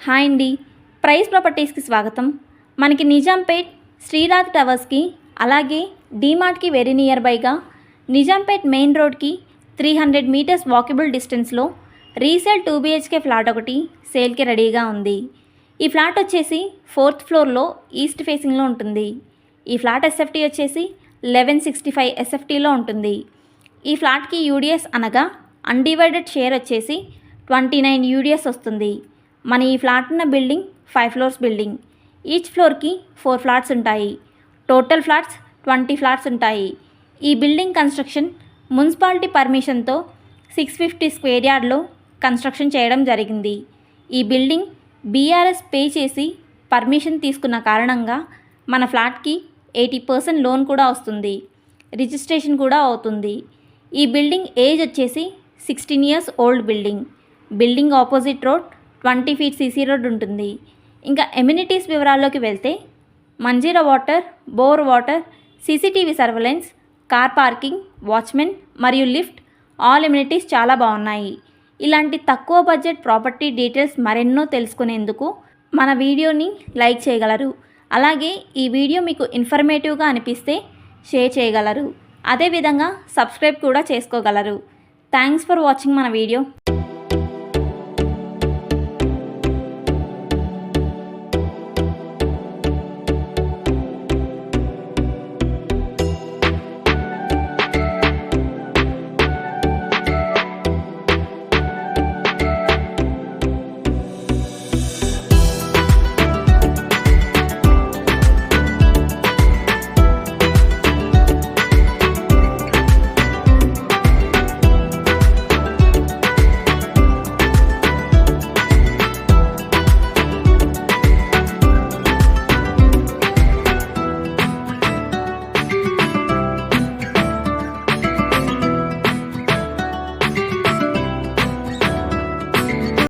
Hi అండి, price ప్రాపర్టీస్కి స్వాగతం. మనకి నిజాంపేట్ శ్రీరాజ్ టవర్స్కి అలాగే డీమార్ట్కి వెరీ నియర్ బైగా నిజాంపేట్ మెయిన్ రోడ్కి 300 మీటర్స్ వాకబుల్ డిస్టెన్స్లో రీసేల్ 2 BHK ఫ్లాట్ ఒకటి సేల్కి రెడీగా ఉంది. ఈ ఫ్లాట్ వచ్చేసి 4th ఫ్లోర్లో ఈస్ట్ ఫేసింగ్లో ఉంటుంది. ఈ ఫ్లాట్ SFT వచ్చేసి 1165 SFTలో ఉంటుంది. ఈ ఫ్లాట్కి యూడిఎస్ అనగా అన్డివైడెడ్ షేర్ వచ్చేసి 29 యూడిఎస్ వస్తుంది. మన ఈ ఫ్లాట్ ఉన్న బిల్డింగ్ 5 ఫ్లోర్స్ బిల్డింగ్. ఈచ్ ఫ్లోర్కి 4 ఫ్లాట్స్ ఉంటాయి. టోటల్ ఫ్లాట్స్ 20 ఫ్లాట్స్ ఉంటాయి. ఈ బిల్డింగ్ కన్స్ట్రక్షన్ మున్సిపాలిటీ పర్మిషన్తో 650 స్క్వేర్ యార్డ్లో కన్స్ట్రక్షన్ చేయడం జరిగింది. ఈ బిల్డింగ్ BRS పే చేసి పర్మిషన్ తీసుకున్న కారణంగా మన ఫ్లాట్కి 80% లోన్ కూడా వస్తుంది. రిజిస్ట్రేషన్ కూడా అవుతుంది. ఈ బిల్డింగ్ ఏజ్ వచ్చేసి 16 years old building. Building opposite road 20 feet CC road ఉంటుంది. ఇంకా ఎమ్యూనిటీస్ వివరాల్లోకి వెళ్తే Manjira water, bore water, CCTV surveillance, car parking, watchman మరియు లిఫ్ట్, ఆల్ ఎమ్యూనిటీస్ చాలా బాగున్నాయి. ఇలాంటి తక్కువ బడ్జెట్ ప్రాపర్టీ డీటెయిల్స్ మరెన్నో తెలుసుకునేందుకు మన వీడియోని లైక్ చేయగలరు. అలాగే ఈ వీడియో మీకు ఇన్ఫర్మేటివ్గా అనిపిస్తే షేర్ చేయగలరు. అదేవిధంగా సబ్స్క్రైబ్ కూడా చేసుకోగలరు. థ్యాంక్స్ ఫర్ వాచింగ్ మన వీడియో.